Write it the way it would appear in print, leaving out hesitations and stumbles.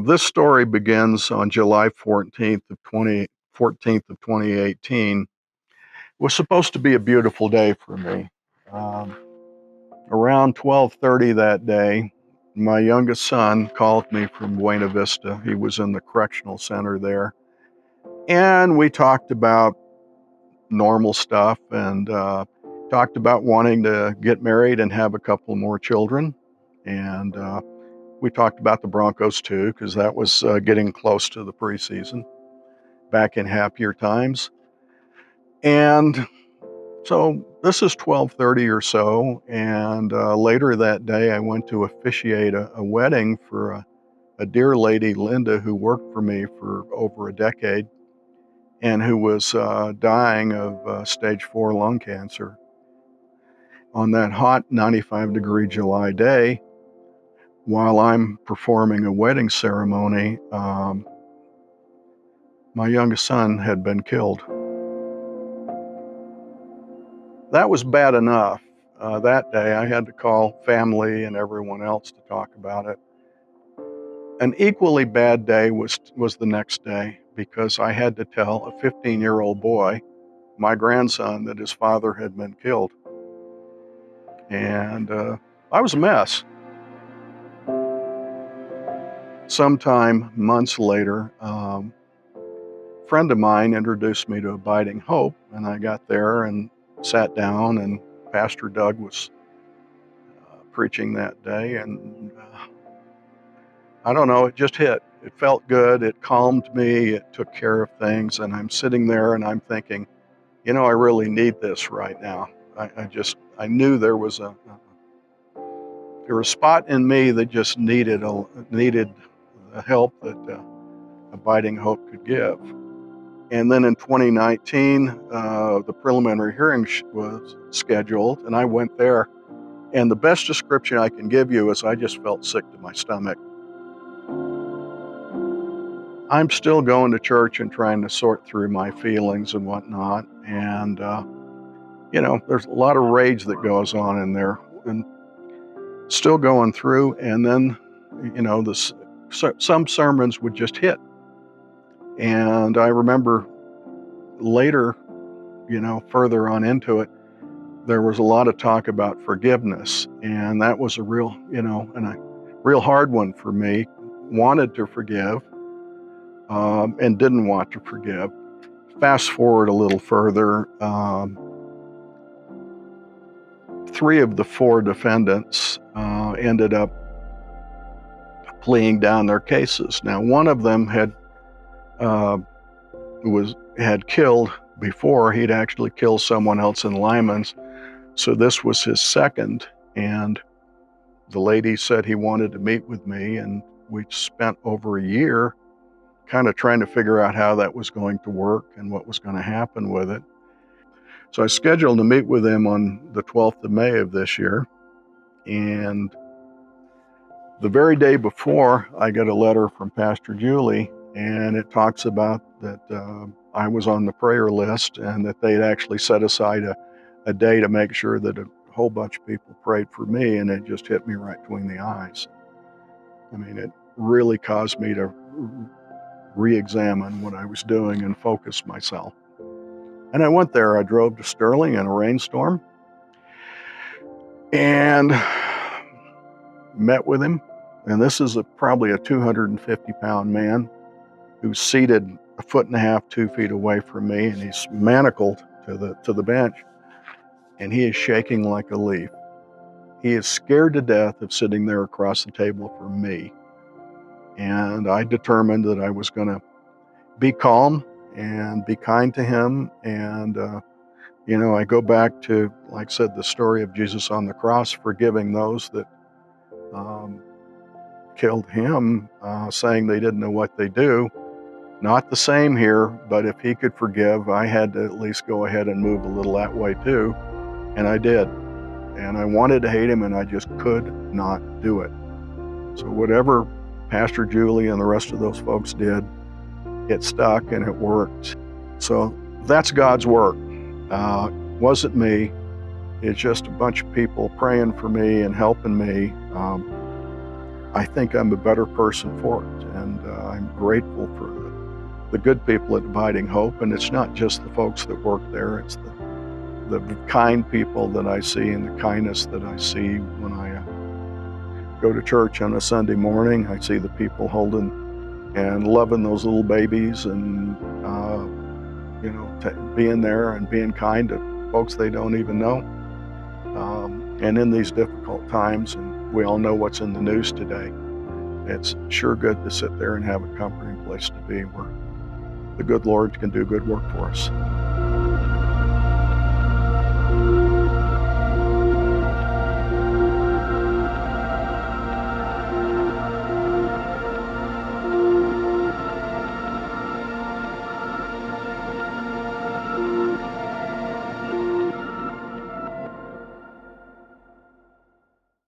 This story begins on July 14th of 2018. It was supposed to be a beautiful day for me. Um, Around 12:30 that day, my youngest son called me from Buena Vista. He was in the correctional center there, and we talked about normal stuff and talked about wanting to get married and have a couple more children. And we talked about the Broncos too, because that was getting close to the preseason back in happier times. And so this is 12:30 or so, and later that day I went to officiate a wedding for a dear lady, Linda, who worked for me for over a decade and who was dying of stage 4 lung cancer. On that hot 95-degree July day, while I'm performing a wedding ceremony, my youngest son had been killed. That was bad enough. That day I had to call family and everyone else to talk about it. An equally bad day was the next day, because I had to tell a 15-year-old boy, my grandson, that his father had been killed. And I was a mess. Sometime months later, a friend of mine introduced me to Abiding Hope, and I got there and sat down, and Pastor Doug was preaching that day, and I don't know, it just hit. It felt good, it calmed me, it took care of things, and I'm sitting there and I'm thinking, I really need this right now. I knew there was a spot in me that just needed the help that Abiding Hope could give. And then in 2019, the preliminary hearing was scheduled, and I went there. And the best description I can give you is I just felt sick to my stomach. I'm still going to church and trying to sort through my feelings and whatnot. And, there's a lot of rage that goes on in there, and still going through. And then, some sermons would just hit. And I remember later, further on into it, there was a lot of talk about forgiveness. And that was a real, real hard one for me. Wanted to forgive, and didn't want to forgive. Fast forward a little further, 3 of the 4 defendants ended up pleading down their cases. Now, one of them had killed before. He'd actually killed someone else in Lyman's, so this was his second. And the lady said he wanted to meet with me, and we spent over a year kind of trying to figure out how that was going to work and what was going to happen with it. So I scheduled to meet with him on the 12th of May of this year. And the very day before, I get a letter from Pastor Julie, and it talks about that I was on the prayer list, and that they'd actually set aside a day to make sure that a whole bunch of people prayed for me, and it just hit me right between the eyes. I mean, it really caused me to re-examine what I was doing and focus myself. And I went there. I drove to Sterling in a rainstorm and met with him. And this is probably a 250-pound man who's seated 1.5 feet, 2 feet away from me, and he's manacled to the bench, and he is shaking like a leaf. He is scared to death of sitting there across the table from me. And I determined that I was going to be calm and be kind to him. And, I go back to, like I said, the story of Jesus on the cross, forgiving those that killed him, saying they didn't know what they do. Not the same here, but if he could forgive, I had to at least go ahead and move a little that way too. And I did. And I wanted to hate him, and I just could not do it. So whatever Pastor Julie and the rest of those folks did, it stuck and it worked. So that's God's work. Wasn't me. It's just a bunch of people praying for me and helping me. I think I'm a better person for it, and I'm grateful for the good people at Abiding Hope. And it's not just the folks that work there, it's the kind people that I see and the kindness that I see when I go to church on a Sunday morning. I see the people holding and loving those little babies, and being there and being kind to folks they don't even know. And in these difficult times, and we all know what's in the news today, it's sure good to sit there and have a comforting place to be where the good Lord can do good work for us.